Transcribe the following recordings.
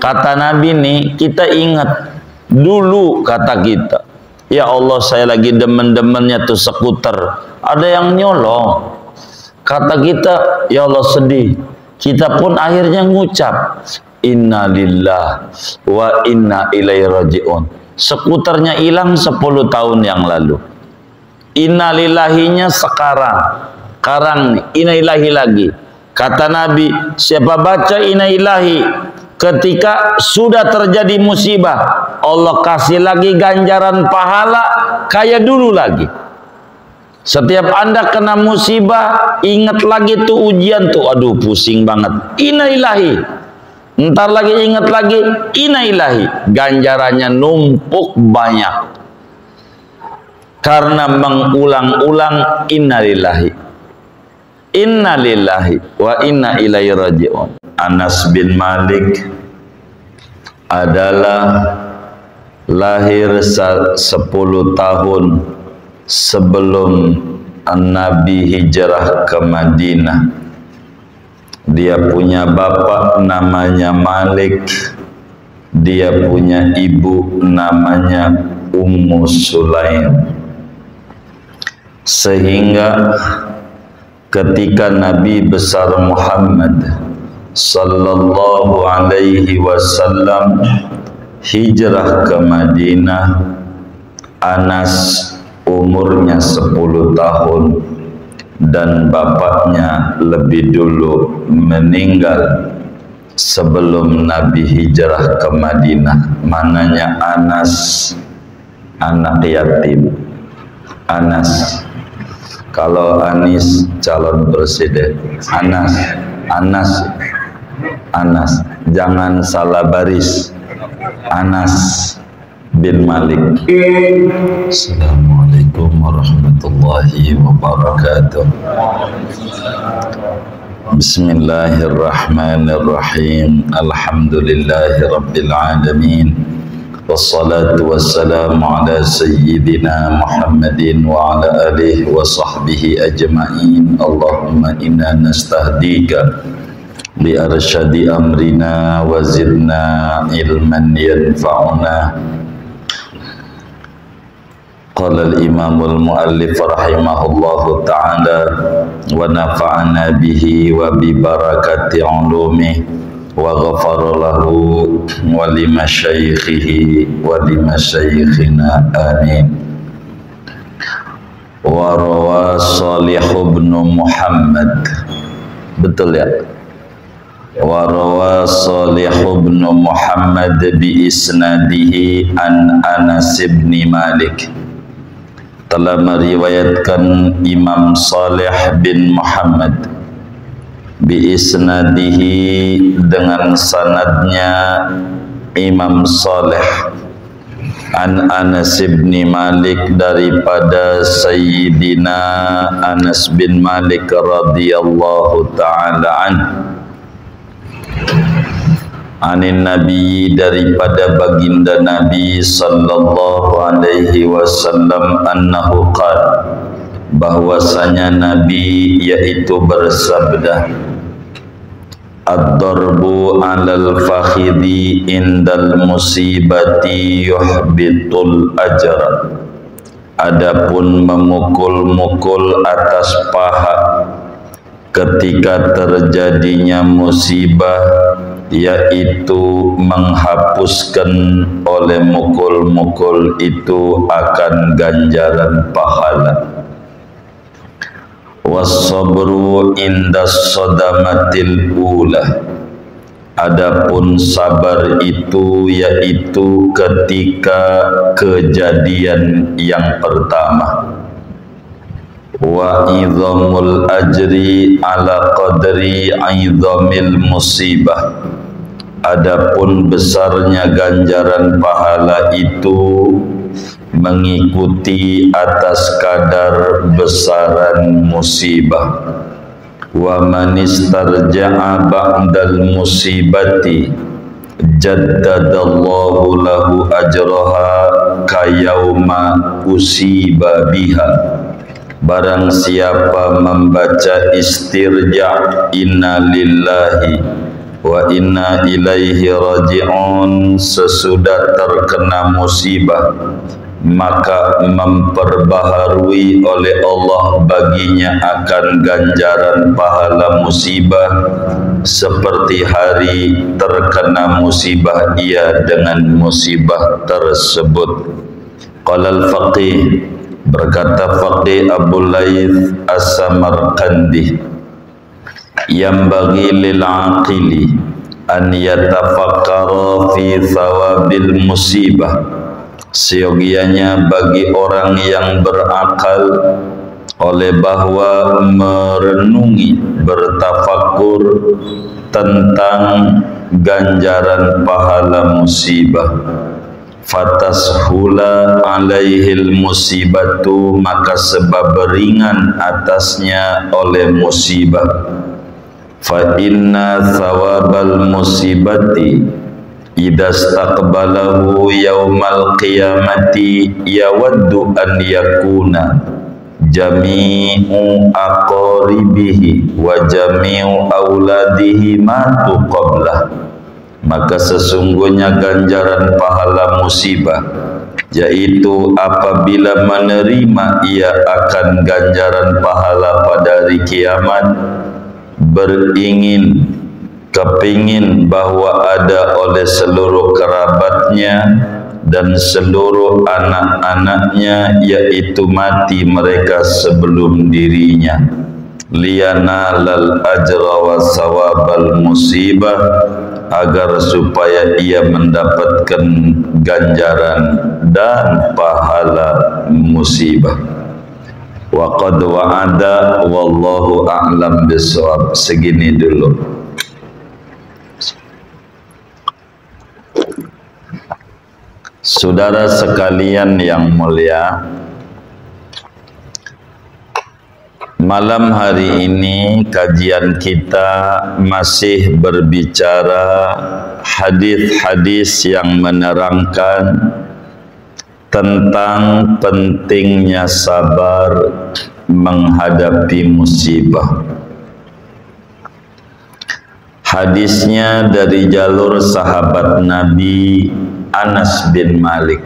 Kata Nabi nih, kita ingat dulu kata kita, ya Allah saya lagi demen-demennya tuh skuter, ada yang nyolong. Kata kita, ya Allah sedih. Kita pun akhirnya ngucap, inna lillah wa inna ilaihi raji'un. Skuternya hilang 10 tahun yang lalu. Inna lillahinya sekarang nih, inna ilahi lagi. Kata Nabi, siapa baca inna ilahi ketika sudah terjadi musibah, Allah kasih lagi ganjaran pahala kayak dulu lagi. Setiap Anda kena musibah, ingat lagi tuh ujian tuh, aduh pusing banget, inna ilahi. Ntar lagi ingat lagi, inna ilahi. Ganjarannya numpuk banyak karena mengulang-ulang inna lillahi. Inna lillahi wa inna ilaihi raji'un. Anas bin Malik adalah lahir 10 tahun sebelum Nabi hijrah ke Madinah. Dia punya bapak namanya Malik, dia punya ibu namanya Ummu Sulaim. Sehingga ketika Nabi besar Muhammad sallallahu alaihi wasallam hijrah ke Madinah, Anas umurnya 10 tahun dan bapaknya lebih dulu meninggal sebelum Nabi hijrah ke Madinah. Mananya Anas anak yatim. Anas, kalau Anies calon presiden, Anas, jangan salah baris. Anas bin Malik. Assalamualaikum warahmatullahi wabarakatuh. Bismillahirrahmanirrahim. Alhamdulillahi rabbil alamin. Wassalatu wassalamu ala sayyidina Muhammadin wa ala alihi wa sahbihi ajma'in. Allahumma inna nastahdika li arsyadi amrina wa zidna ilman yanfa'una. Qala al-imam al-muallif rahimahullahu ta'ala wa nafa'ana bihi wa bi barakati ulumihi wa ghafara lahu wa li masyaikhihi wa li masyaikhina amin. Wa rawa Salih ibn Muhammad, betul ya? Wa rawa Salih ibn Muhammad bi isnadihi an Anas bin Malik. Telah meriwayatkan Imam Salih bin Muhammad bi isnadihi dengan sanadnya Imam Salih an Anas bin Malik daripada Sayyidina Anas bin Malik radhiyallahu ta'ala anin Nabi, daripada baginda Nabi sallallahu alaihi wasallam, annahu qala, bahwasanya Nabi yaitu bersabda, ad-darbu 'alal fakhidhi indal musibati yuhbitul ajra. Adapun memukul-mukul atas paha ketika terjadinya musibah, yaitu menghapuskan oleh mukul-mukul itu akan ganjaran pahala. Was-sabru indas sadamatil ula. Adapun sabar itu yaitu ketika kejadian yang pertama. Wa idhamul ajri ala qadri idhamil musibah. Adapun besarnya ganjaran pahala itu mengikuti atas kadar besaran musibah. Wa man istarja'a ba'dal musibati jaddadallahu lahu ajraha kayauma usiba biha. Barang siapa membaca istirja' inna lillahi wa inna ilaihi raji'un. Sesudah terkena musibah maka memperbaharui oleh Allah baginya akan ganjaran pahala musibah seperti hari terkena musibah ia dengan musibah tersebut. Qala al-faqih, berkata faqih Abu Laith As-Samarqandi, yang bagi lil aqili an yatafakkara fi thawabil musibah, seyogianya bagi orang yang berakal oleh bahwa merenungi, bertafakur tentang ganjaran pahala musibah. Fatashula alaihil musibatu, maka sebab beringan atasnya oleh musibah. Fa inna thawabal musibati idza istaqbalahu yaumal qiyamati yawaddu an yakuna jami'u aqaribihi wa jami'u auladihi matu qablah. Maka sesungguhnya ganjaran pahala musibah, yaitu apabila menerima ia akan ganjaran pahala pada hari kiamat, beringin kepingin bahwa ada oleh seluruh kerabatnya dan seluruh anak-anaknya, yaitu mati mereka sebelum dirinya, liyanalal ajra wa sawabal musibah, agar supaya ia mendapatkan ganjaran dan pahala musibah. Wa qad wa'ada wallahu a'lam bissawab. Segini dulu. Saudara sekalian yang mulia, malam hari ini kajian kita masih berbicara hadis-hadis yang menerangkan tentang pentingnya sabar menghadapi musibah. Hadisnya dari jalur sahabat Nabi Anas bin Malik.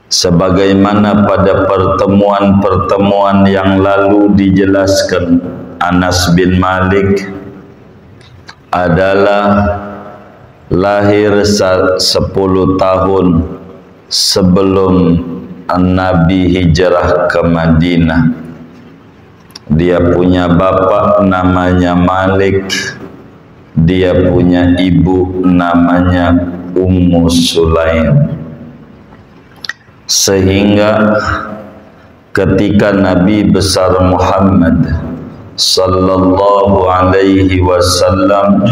Sebagaimana pada pertemuan-pertemuan yang lalu dijelaskan, Anas bin Malik adalah lahir 10 tahun sebelum Nabi hijrah ke Madinah. Dia punya bapak namanya Malik, dia punya ibu namanya Ummu Sulaim. Sehingga ketika Nabi besar Muhammad sallallahu alaihi wasallam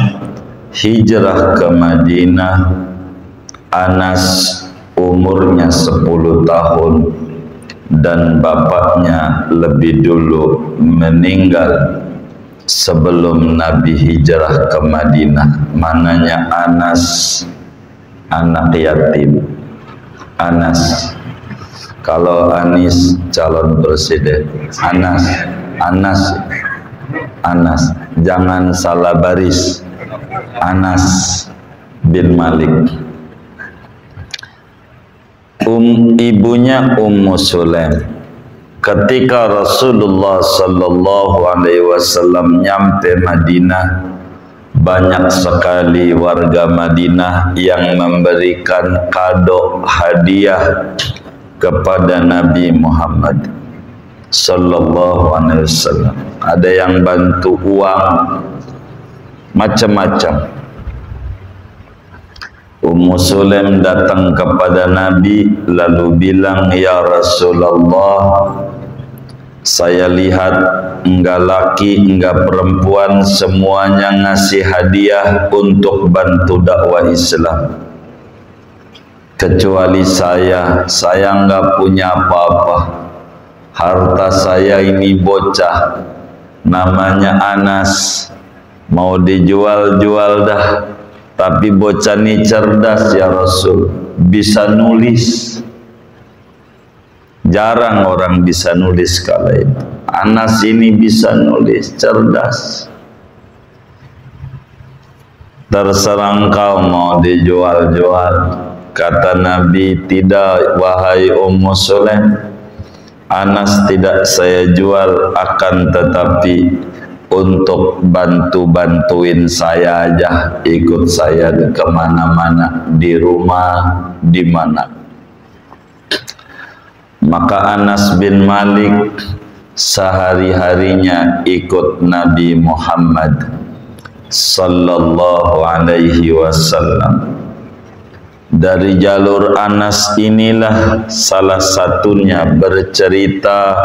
hijrah ke Madinah, Anas umurnya 10 tahun dan bapaknya lebih dulu meninggal sebelum Nabi hijrah ke Madinah. Mananya Anas anak yatim. Anas, kalau Anis calon presiden, Anas, jangan salah baris. Anas bin Malik. Ibunya Ummu Sulaim. Ketika Rasulullah sallallahu alaihi wasallam nyampe Madinah, banyak sekali warga Madinah yang memberikan kado hadiah kepada Nabi Muhammad sallallahu alaihi wasallam. Ada yang bantu uang, macam-macam. Ummu Sulaim datang kepada Nabi lalu bilang, "Ya Rasulullah, saya lihat enggak laki, enggak perempuan, semuanya ngasih hadiah untuk bantu dakwah Islam. Kecuali saya enggak punya apa-apa. Harta saya ini bocah, namanya Anas, mau dijual-jual dah. Tapi bocah ini cerdas ya Rasul, bisa nulis. Jarang orang bisa nulis kala itu. Anas ini bisa nulis, cerdas. terserah engkau mau dijual-jual. Kata Nabi, tidak wahai Ummu Sulaim, Anas tidak saya jual, akan tetapi untuk bantu-bantuin saya aja, ikut saya kemana-mana, di rumah, di mana. Maka Anas bin Malik sehari-harinya ikut Nabi Muhammad sallallahu alaihi wasallam. Dari jalur Anas inilah salah satunya bercerita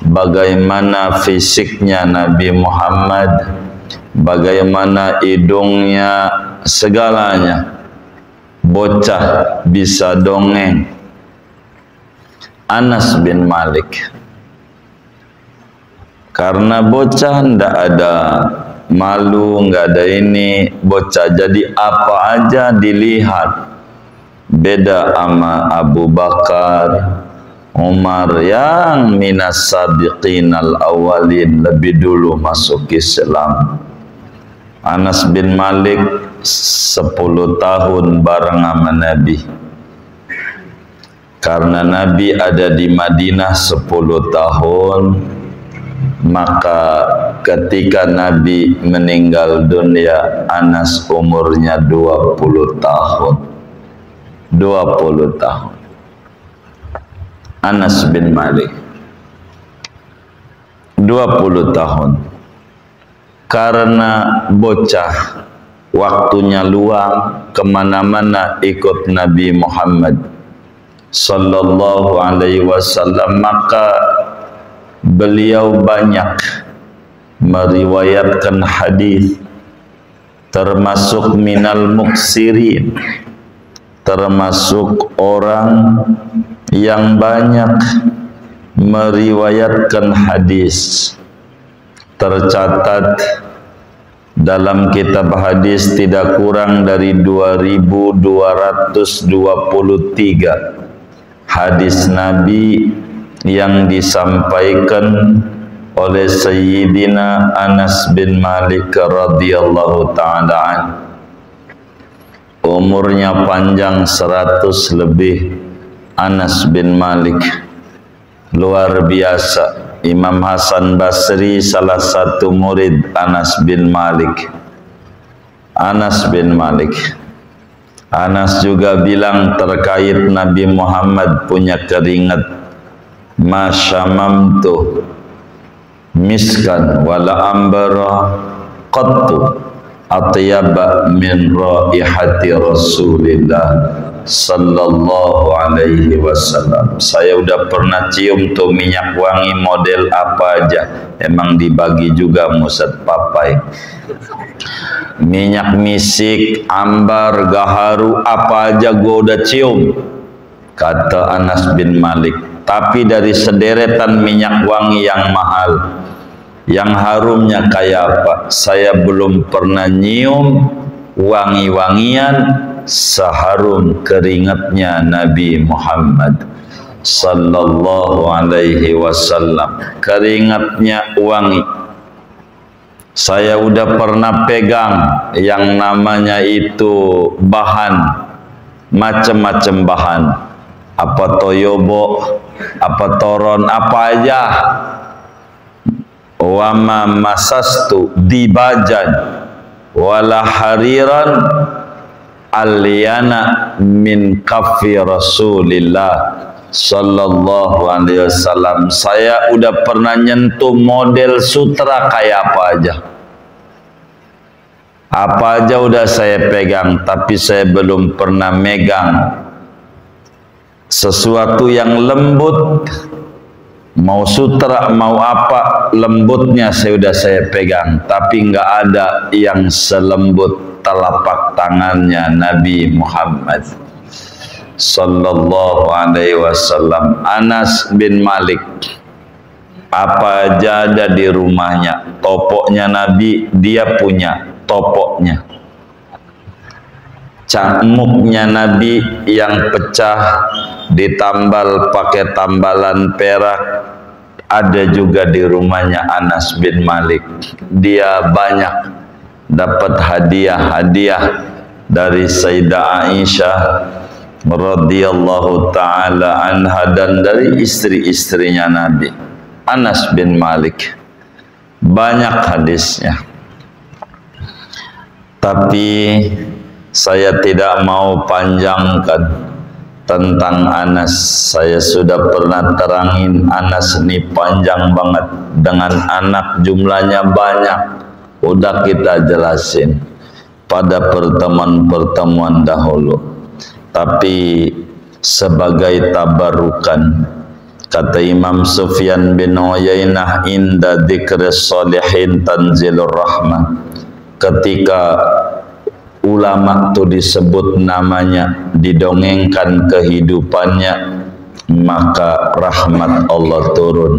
bagaimana fisiknya Nabi Muhammad, bagaimana hidungnya, segalanya. Bocah bisa dongeng. Anas bin Malik. Karena bocah ndak ada malu, nggak ada ini, bocah jadi apa aja dilihat. Beda sama Abu Bakar, Umar yang minas sabiqinal awalin, lebih dulu masuk Islam. Anas bin Malik 10 tahun bareng sama Nabi. Karena Nabi ada di Madinah 10 tahun, maka ketika Nabi meninggal dunia, Anas umurnya 20 tahun. 20 tahun. Anas bin Malik 20 tahun. Karena bocah, waktunya luang, kemana-mana ikut Nabi Muhammad sallallahu alaihi wasallam, maka beliau banyak meriwayatkan hadis, termasuk minal muksirin, termasuk orang yang banyak meriwayatkan hadis. Tercatat dalam kitab hadis tidak kurang dari 2223 hadis Nabi yang disampaikan oleh Sayyidina Anas bin Malik radhiyallahu ta'ala an. Umurnya panjang 100 lebih. Anas bin Malik luar biasa. Imam Hasan Basri salah satu murid Anas bin Malik. Anas bin Malik. Anas juga bilang terkait Nabi Muhammad punya keringat, ma syamamtu miskan wala ambara qattu atyaba min raihati Rasulillah sallallahu alaihi wasallam. Saya udah pernah cium tuh minyak wangi model apa aja, emang dibagi juga Musad Papai. Minyak misik, ambar, gaharu, apa aja gua udah cium, kata Anas bin Malik. Tapi dari sederetan minyak wangi yang mahal, yang harumnya kayak apa, saya belum pernah nyium wangi-wangian seharum keringatnya Nabi Muhammad sallallahu alaihi wasallam. Keringatnya wangi. Saya udah pernah pegang yang namanya itu bahan, macam-macam bahan, apa toyobo, apa toron, apa aja. Wama masastu dibajan wala hariran alyana min kafi Rasulillah sallallahu alaihi wasallam. Saya udah pernah nyentuh model sutra kayak apa aja. Apa aja udah saya pegang, tapi saya belum pernah megang sesuatu yang lembut. Mau sutra, mau apa, lembutnya saya pegang, tapi nggak ada yang selembut telapak tangannya Nabi Muhammad sallallahu alaihi wasallam. Anas bin Malik, apa aja ada di rumahnya. Topoknya Nabi dia punya topoknya. Cangmuknya Nabi yang pecah ditambal pakai tambalan perak ada juga di rumahnya Anas bin Malik. Dia banyak dapat hadiah dari Sayyidah Aisyah radhiyallahu taala anha dan dari istri-istrinya Nabi. Anas bin Malik, banyak hadisnya, tapi saya tidak mau panjangkan tentang Anas. Saya sudah pernah terangin Anas ini panjang banget, dengan anak jumlahnya banyak, udah kita jelasin pada pertemuan-pertemuan dahulu. Tapi sebagai tabarukan, kata Imam Sufyan bin Uyainah, inda dzikris sholihin tanzilur rahmah. Ketika ulama itu disebut namanya, didongengkan kehidupannya, maka rahmat Allah turun.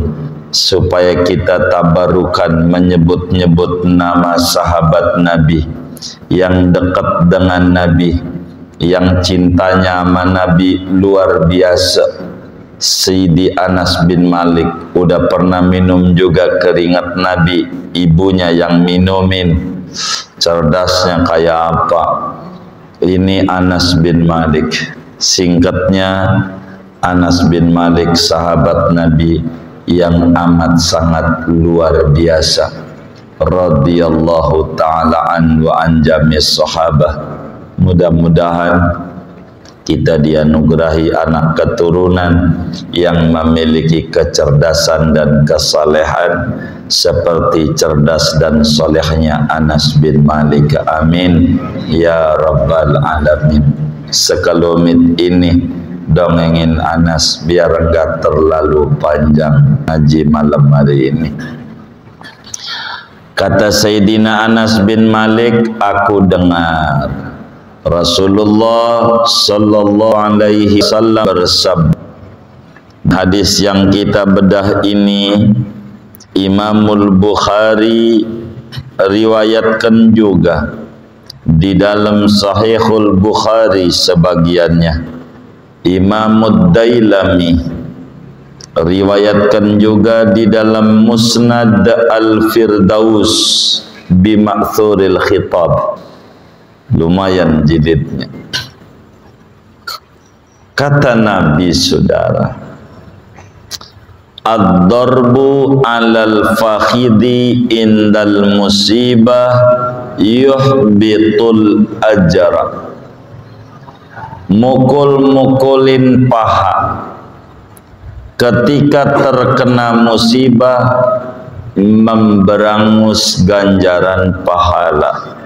Supaya kita tabarukan menyebut-nyebut nama sahabat Nabi yang dekat dengan Nabi, yang cintanya sama Nabi luar biasa. Sayyidi Anas bin Malik udah pernah minum juga keringat Nabi, ibunya yang minumin. Cerdasnya kayak apa? Ini Anas bin Malik. Singkatnya, Anas bin Malik sahabat Nabi yang amat sangat luar biasa, radhiyallahu ta'ala an wa an jamis sahabah. Mudah-mudahan kita dianugerahi anak keturunan yang memiliki kecerdasan dan kesalehan seperti cerdas dan solehnya Anas bin Malik. Amin ya rabbal alamin. Sekelumit ini dongengin Anas biar enggak terlalu panjang ngaji malam hari ini. Kata Sayyidina Anas bin Malik, aku dengar Rasulullah sallallahu alaihi wasallam bersabda. Hadis yang kita bedah ini Imamul Bukhari riwayatkan juga di dalam Sahihul Bukhari sebagiannya. Imamud Dailami riwayatkan juga di dalam Musnad Al-Firdaus Bima'thuril Khitab. Lumayan jilidnya. Kata Nabi, saudara, ad-darbu 'alal fakhidi indal musibah yuhbitul ajra. Mukul-mukulin paha ketika terkena musibah memberangus ganjaran pahala.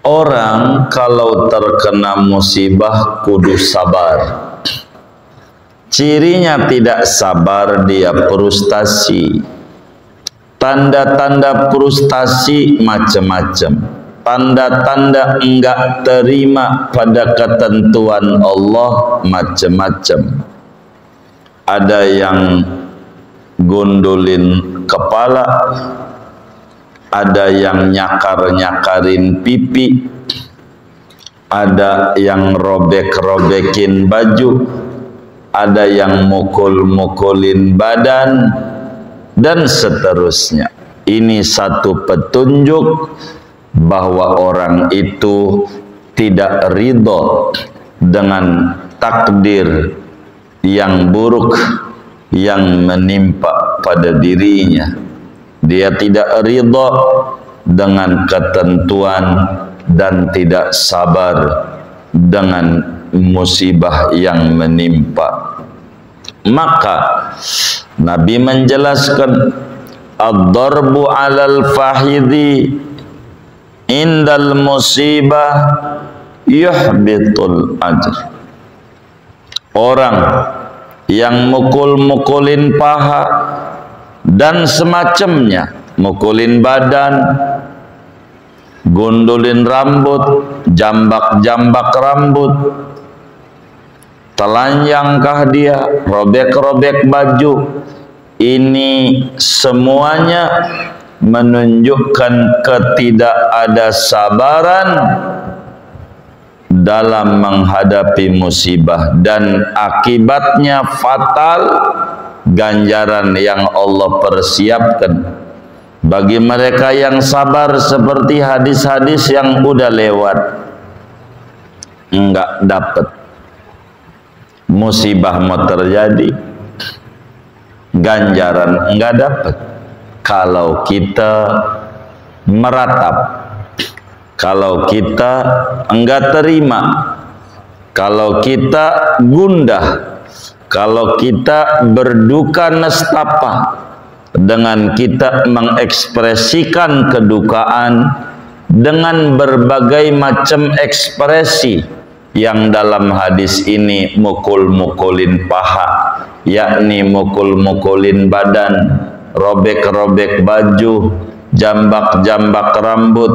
Orang kalau terkena musibah kudu sabar. Cirinya tidak sabar, dia frustasi. Tanda-tanda frustasi macam-macam. Tanda-tanda enggak terima pada ketentuan Allah macam-macam. Ada yang gondolin kepala, ada yang nyakar-nyakarin pipi, ada yang robek-robekin baju, ada yang mukul-mukulin badan, dan seterusnya. Ini satu petunjuk bahwa orang itu tidak ridho dengan takdir yang buruk yang menimpa pada dirinya. Dia tidak ridha dengan ketentuan dan tidak sabar dengan musibah yang menimpa. Maka Nabi menjelaskan, ad-darbu 'alal fahidi indal musibah yuhbitul ajr. Orang yang mukul-mukulin paha dan semacamnya, mukulin badan, gondolin rambut, jambak-jambak rambut, telanjangkah dia, robek-robek baju, ini semuanya menunjukkan ketidakadasabaran dalam menghadapi musibah dan akibatnya fatal ganjaran yang Allah persiapkan bagi mereka yang sabar, seperti hadis-hadis yang udah lewat. Enggak dapat, musibah mau terjadi, ganjaran enggak dapat kalau kita meratap, kalau kita enggak terima, kalau kita gundah, kalau kita berduka nestapa dengan kita mengekspresikan kedukaan dengan berbagai macam ekspresi yang dalam hadis ini mukul-mukulin paha, yakni mukul-mukulin badan, robek-robek baju, jambak-jambak rambut,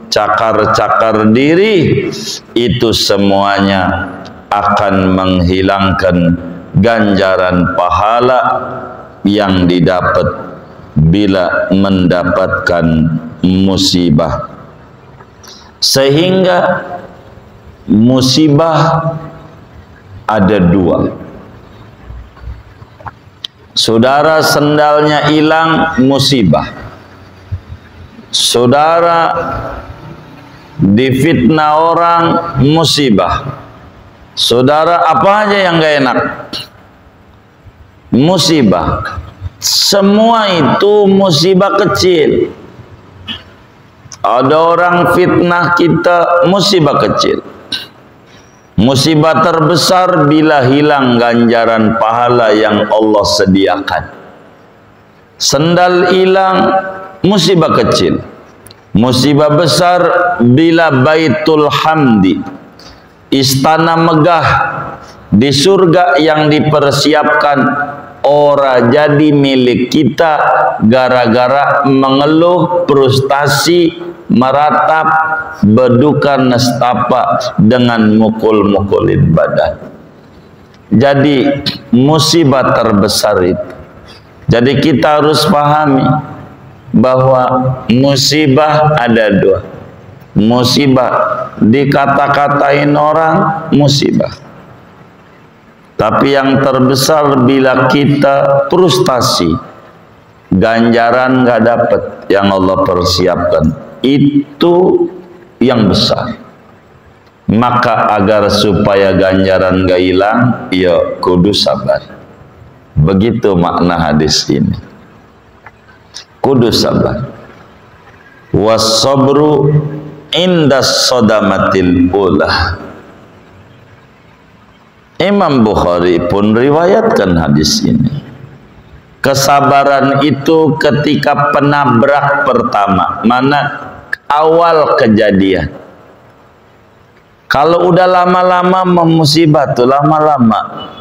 cakar-cakar diri, itu semuanya akan menghilangkan ganjaran pahala yang didapat bila mendapatkan musibah. Sehingga musibah ada dua. Saudara sendalnya hilang, musibah. Saudara difitnah orang, musibah. Saudara apa aja yang gak enak, musibah. Semua itu musibah kecil. Ada orang fitnah kita, musibah kecil. Musibah terbesar bila hilang ganjaran pahala yang Allah sediakan. Sendal hilang, musibah kecil. Musibah besar bila Baitul Hamdi, istana megah di surga yang dipersiapkan, ora jadi milik kita gara-gara mengeluh, frustasi, meratap, berduka nestapa dengan mukul-mukulin badan. Jadi musibah terbesar itu. Jadi kita harus pahami bahwa musibah ada dua. Musibah dikata-katain orang, musibah. Tapi yang terbesar bila kita frustasi, ganjaran nggak dapat yang Allah persiapkan, itu yang besar. Maka agar supaya ganjaran nggak hilang, ya kudu sabar. Begitu makna hadis ini. Kudu sabar. Was-sabru indas sodamatil ulah. Imam Bukhari pun riwayatkan hadis ini. Kesabaran itu ketika penabrak pertama, mana awal kejadian. Kalau udah lama-lama memusibah tuh, lama-lama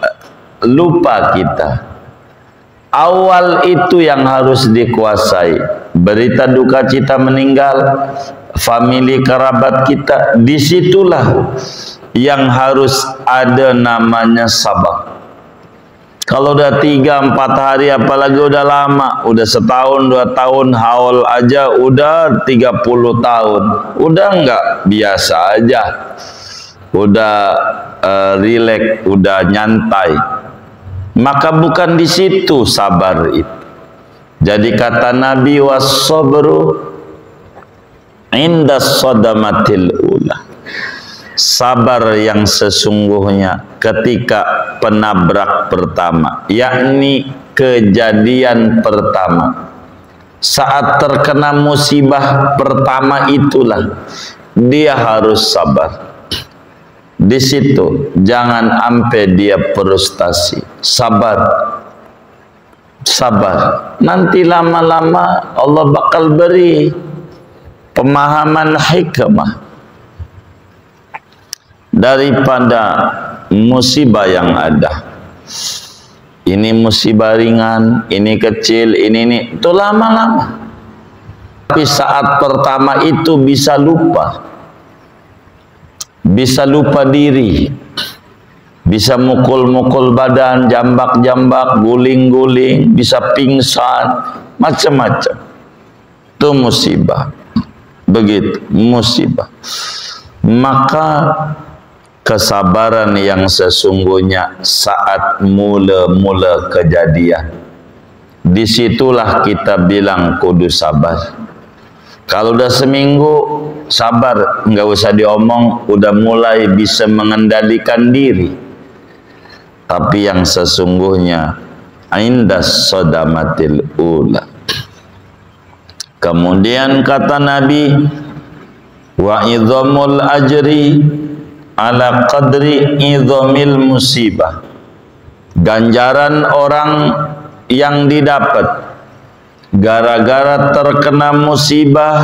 lupa kita. Awal itu yang harus dikuasai. Berita duka cita meninggal, famili kerabat kita, disitulah yang harus ada namanya sabar. Kalau udah 3-4 hari, apalagi udah lama, udah setahun 2 tahun, haul aja udah 30 tahun, udah enggak biasa aja, udah rileks, udah nyantai. Maka bukan di situ sabar itu. Jadi kata Nabi, was-sabru indas sodamatil ula. Sabar yang sesungguhnya ketika penabrak pertama, yakni kejadian pertama. Saat terkena musibah pertama itulah dia harus sabar. Di situ jangan sampai dia frustasi. Sabar. Sabar. Nanti lama-lama Allah bakal beri pemahaman hikmah daripada musibah yang ada. Ini musibah ringan, ini kecil, ini itu lama-lama. Tapi saat pertama itu bisa lupa. Bisa lupa diri. Bisa mukul-mukul badan, jambak-jambak, guling-guling, bisa pingsan, macam-macam. Itu musibah. Begitu, musibah. Maka kesabaran yang sesungguhnya saat mula-mula kejadian. Disitulah kita bilang kudu sabar. Kalau udah seminggu sabar, nggak usah diomong, udah mulai bisa mengendalikan diri. Tapi yang sesungguhnya indas sodamatil ula. Kemudian kata Nabi, wa idhamul ajri ala qadri idhamil musibah. Ganjaran orang yang didapat gara-gara terkena musibah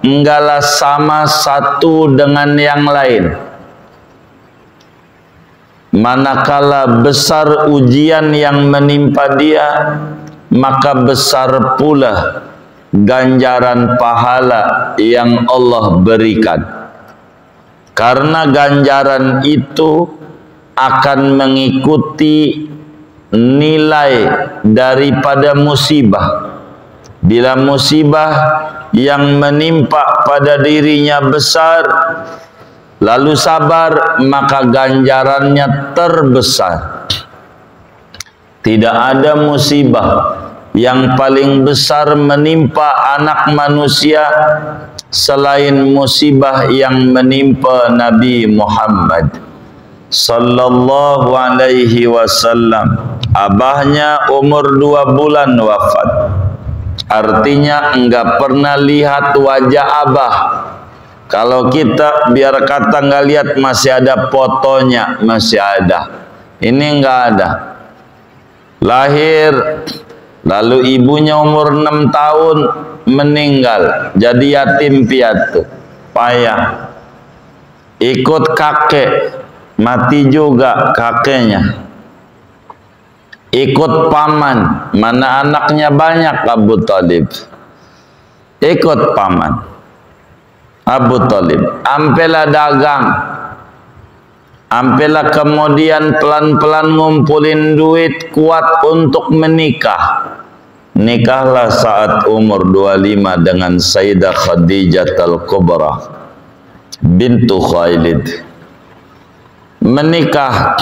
enggaklah sama satu dengan yang lain. Manakala besar ujian yang menimpa dia, maka besar pula ganjaran pahala yang Allah berikan. Karena ganjaran itu akan mengikuti nilai daripada musibah. Bila musibah yang menimpa pada dirinya besar, lalu sabar, maka ganjarannya terbesar. Tidak ada musibah yang paling besar menimpa anak manusia selain musibah yang menimpa Nabi Muhammad sallallahu alaihi wasallam. Abahnya umur 2 bulan wafat. Artinya enggak pernah lihat wajah abah. Kalau kita biar kata enggak lihat, masih ada fotonya, masih ada. Ini enggak ada. Lahir, lalu ibunya umur 6 tahun meninggal, jadi yatim piatu, payah. Ikut kakek, mati juga kakeknya. Ikut paman, mana anaknya banyak, Abu Talib. Ikut paman Abu Talib, ampelah dagang, ampelah kemudian pelan-pelan ngumpulin duit kuat untuk menikah. Nikahlah saat umur 25 dengan Sayyidah Khadijah Al-Kubra bintu Khailid. Menikah,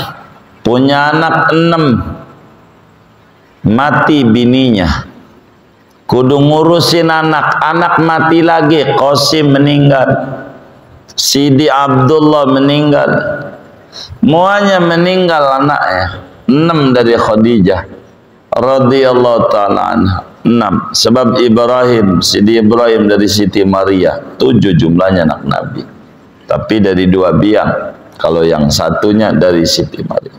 punya anak 6. Mati bininya, kudu ngurusin anak mati lagi. Qasim meninggal, Sidi Abdullah meninggal, semuanya meninggal anaknya. 6 dari Khadijah radhiyallahu ta'ala anha. 6 sebab Ibrahim, Sidi Ibrahim dari Siti Maria. 7 jumlahnya anak Nabi, tapi dari 2 biang. Kalau yang satunya dari Siti Maria.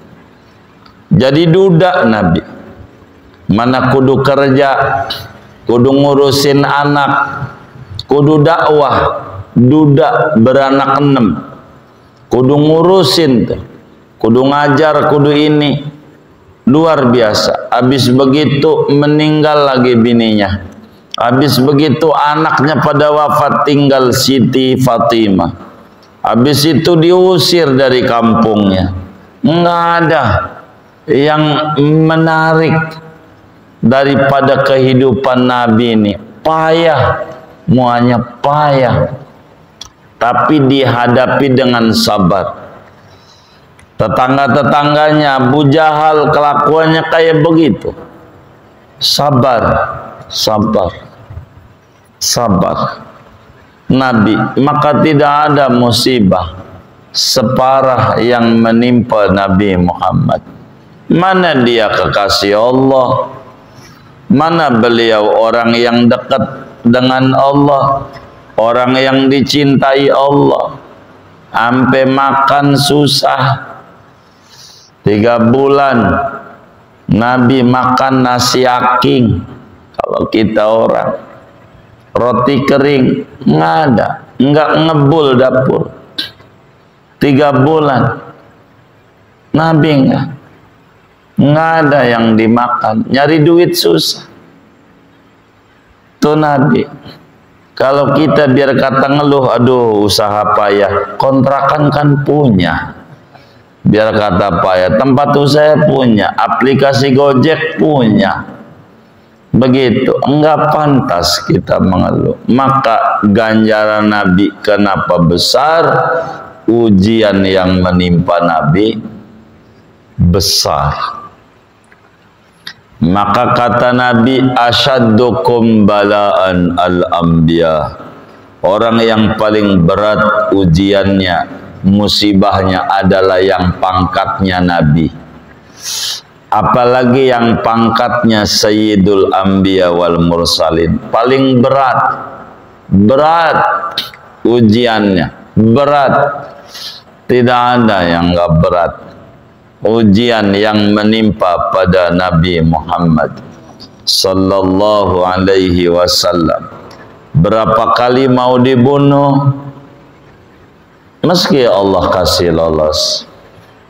Jadi duda Nabi, mana kudu kerja, kudu ngurusin anak, kudu dakwah. Duda beranak 6, kudu ngurusin, kudu ngajar, kudu ini. Luar biasa. Habis begitu meninggal lagi bininya. Habis begitu anaknya pada wafat, tinggal Siti Fatimah. Habis itu diusir dari kampungnya. Enggak ada yang menarik daripada kehidupan Nabi ini. Payah, semuanya payah, tapi dihadapi dengan sabar. Tetangga-tetangganya Abu Jahal kelakuannya kayak begitu. Sabar, sabar, sabar. Nabi, maka tidak ada musibah separah yang menimpa Nabi Muhammad. Mana dia kekasih Allah? Mana beliau orang yang dekat dengan Allah, orang yang dicintai Allah. Sampai makan susah 3 bulan Nabi makan nasi aking. Kalau kita orang roti kering nggak ada, nggak ngebul dapur. 3 bulan Nabi nggak ada yang dimakan, nyari duit susah. Tuh Nabi. Kalau kita biar kata ngeluh, aduh usaha payah, kontrakan kan punya. Biar kata payah, tempat usaha punya, aplikasi Gojek punya. Begitu, enggak pantas kita mengeluh. Maka ganjaran Nabi kenapa besar? ujian yang menimpa Nabi besar. Maka kata Nabi, asyaddukum balaan al-anbiya. Orang yang paling berat ujiannya, musibahnya adalah yang pangkatnya Nabi. Apalagi yang pangkatnya Sayyidul Anbiya wal Mursalin. Paling berat. Berat ujiannya. Berat. Tidak ada yang enggak berat. Ujian yang menimpa pada Nabi Muhammad sallallahu alaihi wasallam. Berapa kali mau dibunuh, meski Allah kasih lolos,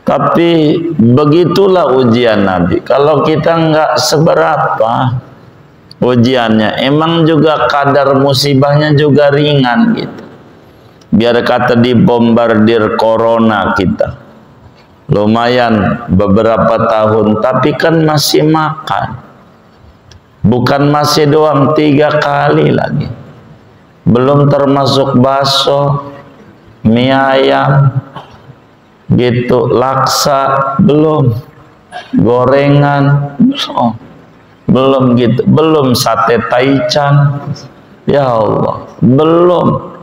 tapi begitulah ujian Nabi. Kalau kita enggak seberapa ujiannya, emang juga kadar musibahnya juga ringan gitu. Biar kata dibombardir corona kita, lumayan beberapa tahun, tapi kan masih makan. Bukan masih doang, 3 kali lagi. Belum termasuk bakso, mie ayam, gitu, laksa, belum. Gorengan, belum gitu. Belum sate taichan. Ya Allah, belum.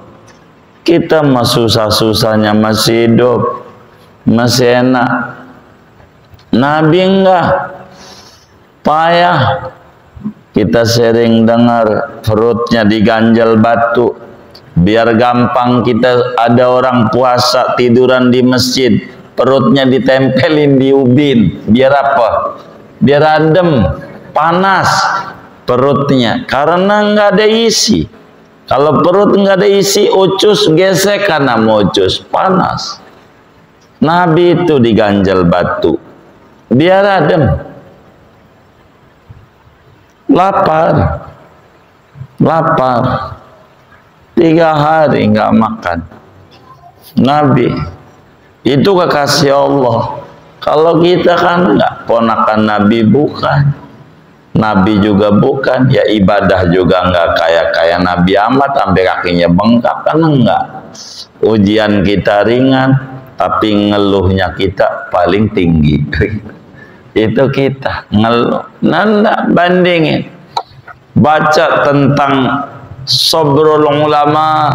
Kita mah susah-susahnya masih hidup, masih enak. Nabi enggak, payah. Kita sering dengar perutnya diganjal batu. Biar gampang, kita ada orang puasa tiduran di masjid, perutnya ditempelin di ubin. Biar apa? Biar adem, panas perutnya, karena enggak ada isi. Kalau perut enggak ada isi, ucus gesek karena ucus, panas. Nabi itu diganjal batu biar adem. Lapar 3 hari enggak makan. Nabi itu kekasih Allah. Kalau kita kan enggak, ponakan Nabi bukan, Nabi juga bukan, ya ibadah juga enggak kayak Nabi amat sampai kakinya bengkak, kan enggak. Ujian kita ringan, tapi ngeluhnya kita paling tinggi. Itu kita ngeluh. Nanda bandingin, baca tentang Sabrul Ulama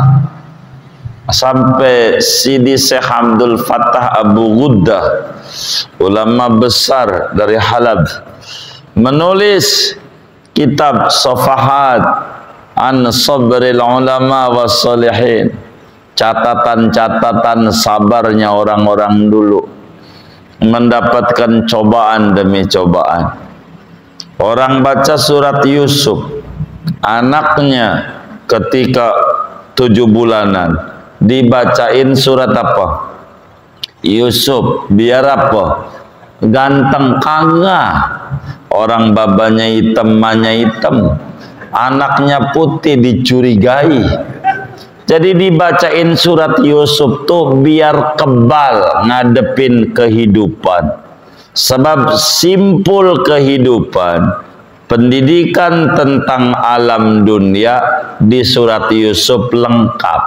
sampai Sidi Syekh Abdul Fattah Abu Ghuddah, ulama besar dari Halab, menulis kitab Safahat an Sabril Ulama was Salihin, catatan-catatan sabarnya orang-orang dulu mendapatkan cobaan demi cobaan. Orang baca surat Yusuf, anaknya ketika 7 bulanan dibacain surat apa? Yusuf, biar apa? Ganteng, kagak. Orang babanya hitam, mamanya hitam, anaknya putih, dicurigai. Jadi dibacain surat Yusuf tuh biar kebal ngadepin kehidupan. Sebab simpul kehidupan, pendidikan tentang alam dunia di surat Yusuf lengkap.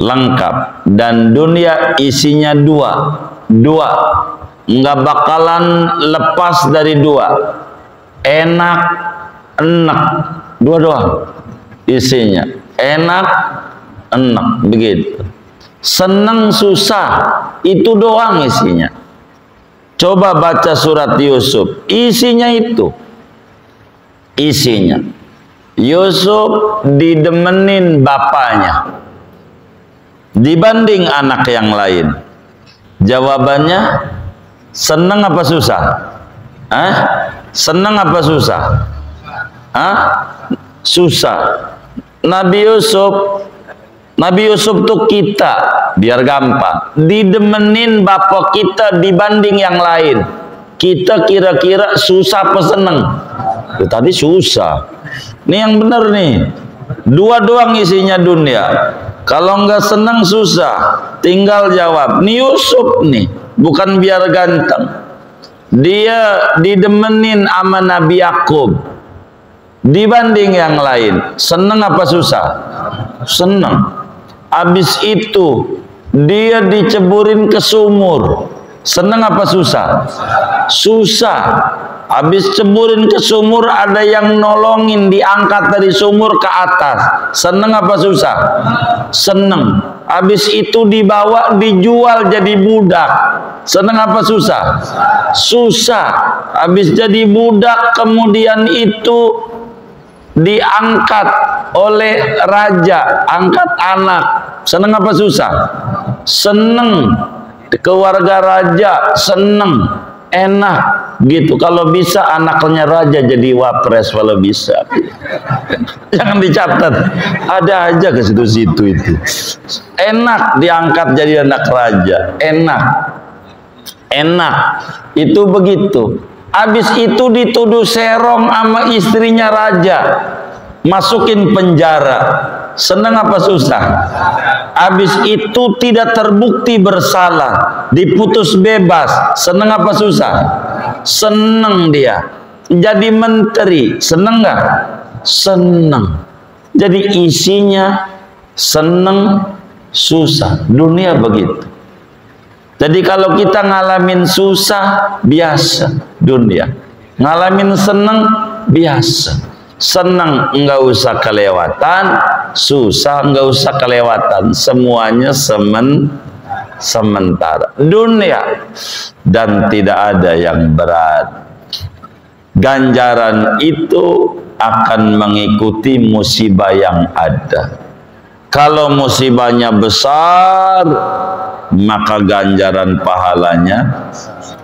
Lengkap. Dan dunia isinya dua. Nggak bakalan lepas dari 2. Enak, enak. 2 doang isinya. Enak, enak, begitu. Senang, susah, itu doang isinya. Coba baca surat Yusuf, isinya itu. Isinya Yusuf didemenin bapaknya dibanding anak yang lain. Jawabannya, senang apa susah? Senang apa susah? Susah. Nabi Yusuf tuh kita, biar gampang, didemenin bapak kita dibanding yang lain. Kita kira-kira susah apa seneng? Tadi susah. Ini yang benar nih. 2 doang isinya dunia. Kalau enggak seneng susah, tinggal jawab. Nih Yusuf nih, bukan biar ganteng. Dia didemenin sama Nabi Yakub dibanding yang lain. Seneng apa susah? Seneng. Habis itu dia diceburin ke sumur. Senang apa susah? Susah. Habis ceburin ke sumur, ada yang nolongin, diangkat dari sumur ke atas. Senang apa susah? Senang. Habis itu dibawa, dijual jadi budak. Senang apa susah? Susah. Habis jadi budak, kemudian itu diangkat oleh raja, angkat anak. Senang apa susah? Senang. Keluarga raja senang, enak gitu. Kalau bisa anaknya raja jadi wapres, kalau bisa. Jangan dicatat, ada aja ke situ-situ itu. Enak diangkat jadi anak raja, enak, enak. Itu begitu. Habis itu dituduh serong sama istrinya raja, masukin penjara. Senang apa susah? Habis itu tidak terbukti bersalah, diputus bebas. Senang apa susah? Senang dia. Jadi menteri, senang nggak? Senang. Jadi isinya senang, susah. Dunia begitu. Jadi kalau kita ngalamin susah, biasa dunia. Ngalamin senang, biasa. Senang enggak usah kelewatan, susah enggak usah kelewatan, semuanya sementara dunia, dan tidak ada yang berat. Ganjaran itu akan mengikuti musibah yang ada. Kalau musibahnya besar, maka ganjaran pahalanya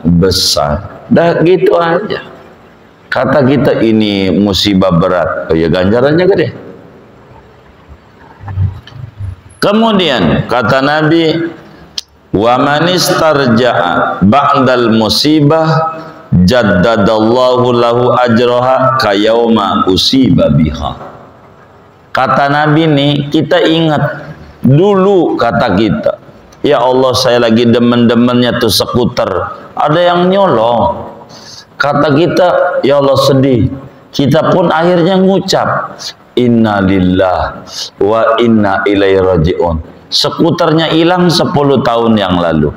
besar. Dah gitu aja. Kata kita ini musibah berat, oh ya ganjarannya gede. Kemudian kata Nabi, wa man istarja'a ba'dal musibah jaddadallahu lahu ajraha kayauma usiba biha. Kata Nabi nih, kita ingat dulu, kata kita, ya Allah saya lagi demen-demennya tuh skuter, ada yang nyolong. Kata kita, ya Allah sedih. Kita pun akhirnya ngucap, inna lillah wa inna ilaihi raji'un. Skuternya hilang 10 tahun yang lalu.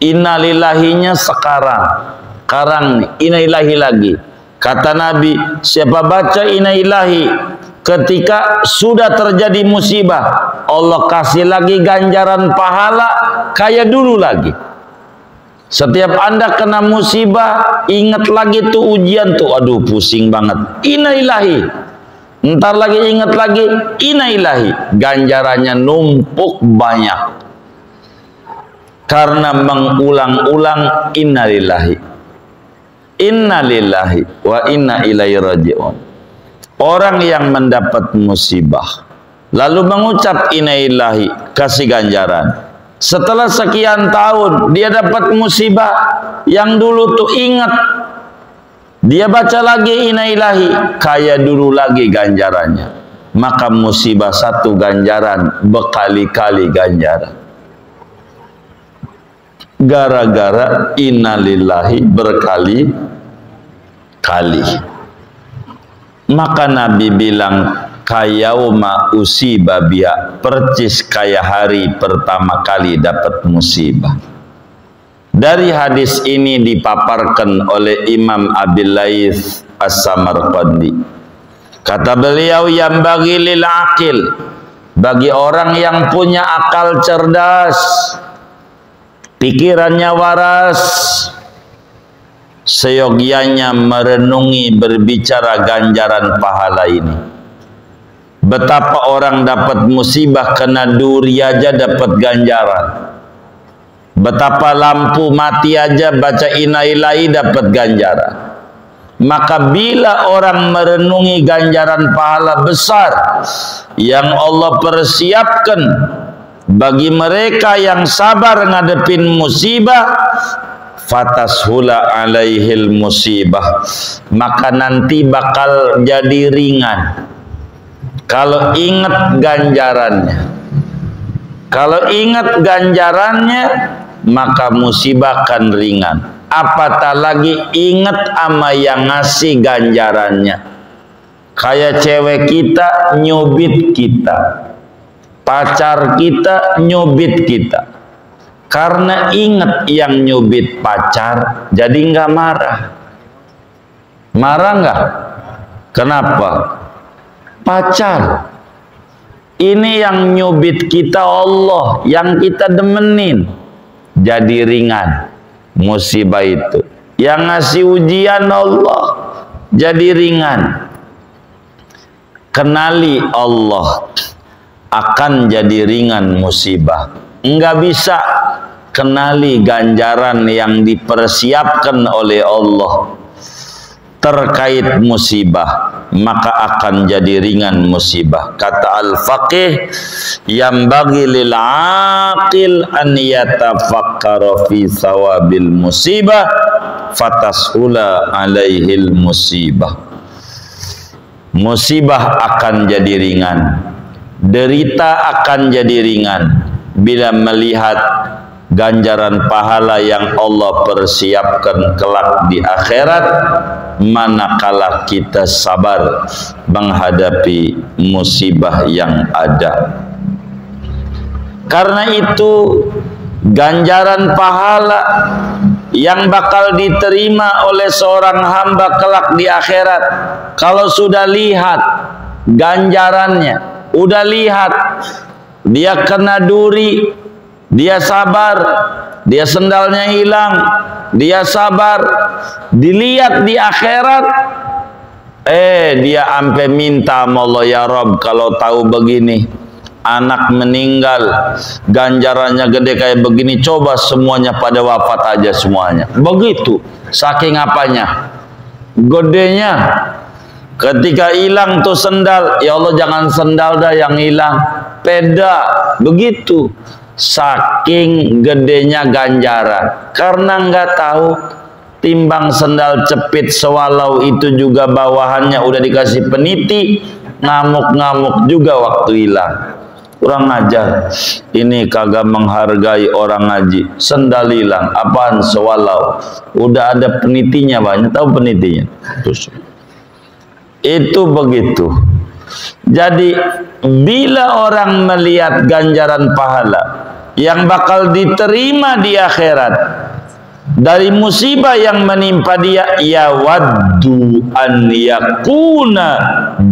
Inna lillahinya sekarang nih, inna ilahi lagi. Kata Nabi, siapa baca inna ilahi ketika sudah terjadi musibah, Allah kasih lagi ganjaran pahala kayak dulu lagi. Setiap Anda kena musibah, ingat lagi tuh ujian tuh, aduh pusing banget, inna ilahi. Ntar lagi ingat lagi, inna ilahi. Ganjarannya numpuk banyak karena mengulang-ulang inna lillahi. Inna lillahi wa inna ilaihi raji'un. Orang yang mendapat musibah lalu mengucap inna lillahi, kasih ganjaran. Setelah sekian tahun dia dapat musibah yang dulu tuh ingat, dia baca lagi inna ilahi, kayak dulu lagi ganjarannya. Maka musibah satu ganjaran, berkali-kali ganjaran. Gara-gara inna lillahi berkali-kali. Maka Nabi bilang, kayauma usiba biha, percis kayak hari pertama kali dapat musibah. Dari hadis ini dipaparkan oleh Imam Abil Laits As-Samarqandi. Kata beliau, yang bagi lil aqil, bagi orang yang punya akal cerdas, pikirannya waras, seyogianya merenungi berbicara ganjaran pahala ini. Betapa orang dapat musibah kena duri aja dapat ganjaran. Betapa lampu mati aja baca inna ilahi dapat ganjaran. Maka bila orang merenungi ganjaran pahala besar yang Allah persiapkan bagi mereka yang sabar ngadepin musibah, fatashula alaihil musibah, maka nanti bakal jadi ringan. Kalau ingat ganjarannya, kalau ingat ganjarannya, maka musibah akan ringan. Apatah lagi ingat ama yang ngasih ganjarannya. Kayak cewek kita nyubit kita, pacar kita nyubit kita. Karena ingat yang nyubit pacar, jadi nggak marah. Marah nggak? Kenapa? Pacar. Ini yang nyubit kita Allah, yang kita demenin. Jadi ringan musibah itu. Yang ngasih ujian Allah, jadi ringan. Kenali Allah, akan jadi ringan musibah. Enggak bisa kenali ganjaran yang dipersiapkan oleh Allah terkait musibah, maka akan jadi ringan musibah. Kata al-faqih, yang bagi lil aqil an yatafakkara fi sawabil musibah fatashula alaihil musibah. Musibah akan jadi ringan, derita akan jadi ringan bila melihat ganjaran pahala yang Allah persiapkan kelak di akhirat, manakala kita sabar menghadapi musibah yang ada. Karena itu ganjaran pahala yang bakal diterima oleh seorang hamba kelak di akhirat, kalau sudah lihat ganjarannya, udah lihat dia kena duri, dia sabar, dia sendalnya hilang, dia sabar, dilihat di akhirat, dia ampe minta sama Allah, ya Rabb, kalau tahu begini, anak meninggal, ganjarannya gede kayak begini, coba semuanya pada wafat aja semuanya. Begitu, saking apanya? Gedenya. Ketika hilang tuh sendal, ya Allah jangan sendal dah yang hilang, peda. Begitu. Saking gedenya ganjaran, karena nggak tahu timbang sendal cepit sewalau itu juga bawahannya udah dikasih peniti, ngamuk-ngamuk juga waktu hilang. Kurang ajar, ini kagak menghargai orang ngaji. Sendal hilang, apaan sewalau, udah ada penitinya banyak, tahu penitinya. Terus itu begitu. Jadi bila orang melihat ganjaran pahala yang bakal diterima di akhirat dari musibah yang menimpa dia, ya waddu an yakuna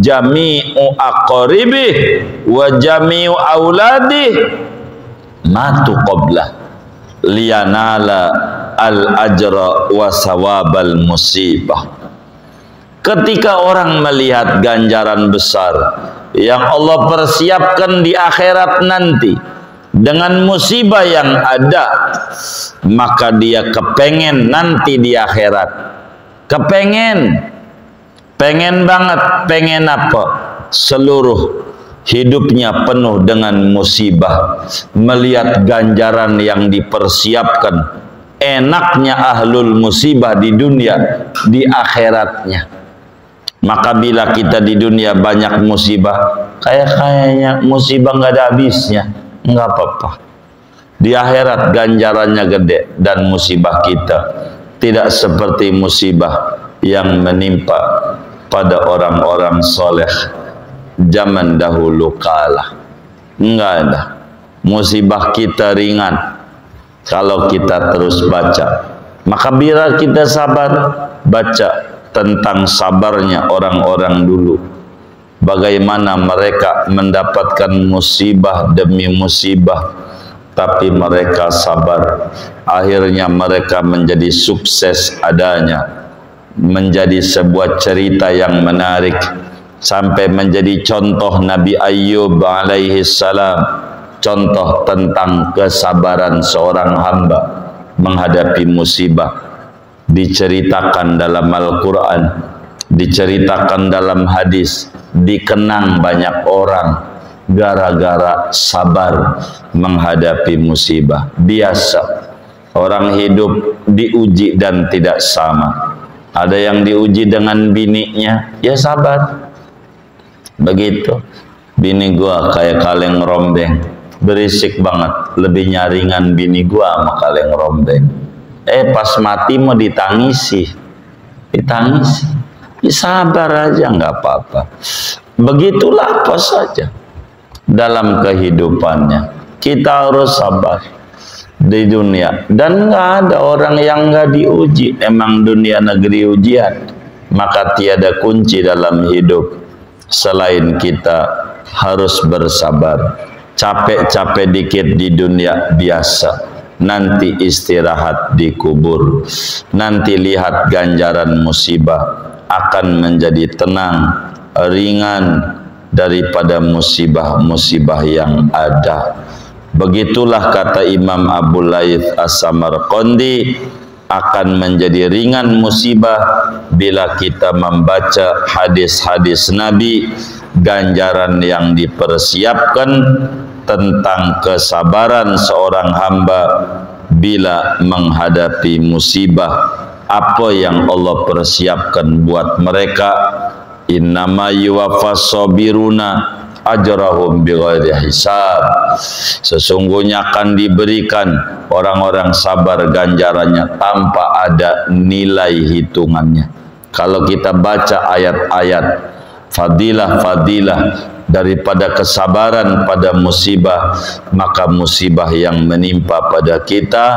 jami'u aqribih wa jami'u auladih matu qablah liyanala al ajra wa sawabal musibah. Ketika orang melihat ganjaran besar yang Allah persiapkan di akhirat nanti dengan musibah yang ada, maka dia kepengen nanti di akhirat, pengen banget, pengen apa? Seluruh hidupnya penuh dengan musibah, melihat ganjaran yang dipersiapkan, enaknya ahlul musibah di dunia, di akhiratnya. Maka bila kita di dunia banyak musibah, kayaknya musibah nggak ada habisnya, nggak apa-apa. Di akhirat ganjarannya gede, dan musibah kita tidak seperti musibah yang menimpa pada orang-orang soleh zaman dahulu kala. Enggak ada. Musibah kita ringan kalau kita terus baca. Maka bila kita sabar, baca tentang sabarnya orang-orang dulu, bagaimana mereka mendapatkan musibah demi musibah, tapi mereka sabar, akhirnya mereka menjadi sukses adanya, menjadi sebuah cerita yang menarik, sampai menjadi contoh Nabi Ayyub alaihi salam, contoh tentang kesabaran seorang hamba menghadapi musibah. Diceritakan dalam Al-Quran, diceritakan dalam hadis, dikenang banyak orang gara-gara sabar menghadapi musibah. Biasa orang hidup diuji dan tidak sama. Ada yang diuji dengan bininya, ya sabar. Begitu. Bini gua kayak kaleng rombeng, berisik banget, lebih nyaringan bini gua sama kaleng rombeng. Pas mati mau ditangisi, ya sabar aja, nggak apa-apa. Begitulah apa saja. dalam kehidupannya. Kita harus sabar di dunia, dan nggak ada orang yang nggak diuji. Emang dunia negeri ujian, maka tiada kunci dalam hidup selain kita harus bersabar. Capek-capek dikit di dunia biasa, nanti istirahat di kubur, nanti lihat ganjaran musibah, akan menjadi tenang, ringan daripada musibah-musibah yang ada. Begitulah kata Imam Abu Laith As-Samarqandi, akan menjadi ringan musibah bila kita membaca hadis-hadis Nabi, ganjaran yang dipersiapkan tentang kesabaran seorang hamba bila menghadapi musibah. Apa yang Allah persiapkan buat mereka? Innama yuwaffas sabiruna ajrahum bighairi hisab. Sesungguhnya akan diberikan orang-orang sabar ganjarannya tanpa ada nilai hitungannya. Kalau kita baca ayat-ayat fadilah-fadilah daripada kesabaran pada musibah, maka musibah yang menimpa pada kita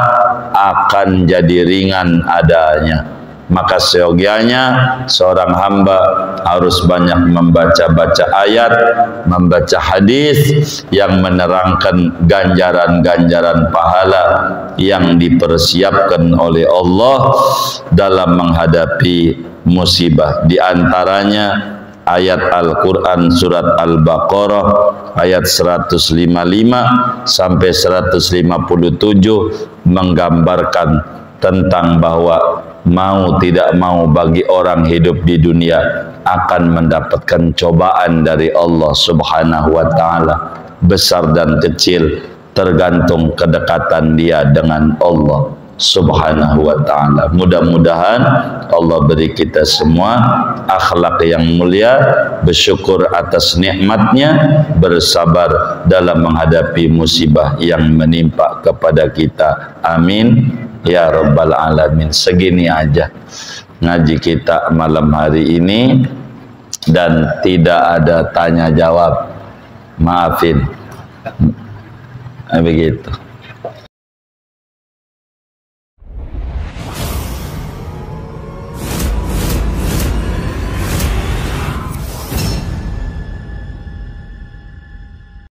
akan jadi ringan adanya. Maka seyogianya seorang hamba harus banyak membaca-baca ayat, membaca hadis yang menerangkan ganjaran-ganjaran pahala yang dipersiapkan oleh Allah dalam menghadapi musibah. Di antaranya ayat Al-Quran surat Al-Baqarah ayat 155 sampai 157 menggambarkan tentang bahwa mau tidak mau bagi orang hidup di dunia akan mendapatkan cobaan dari Allah Subhanahu wa taala, besar dan kecil tergantung kedekatan dia dengan Allah Subhanahu wa taala. Mudah-mudahan Allah beri kita semua akhlak yang mulia, bersyukur atas nikmatnya, bersabar dalam menghadapi musibah yang menimpa kepada kita. Amin ya rabbal alamin. Segini aja ngaji kita malam hari ini, dan tidak ada tanya jawab. Maafin. Begitu.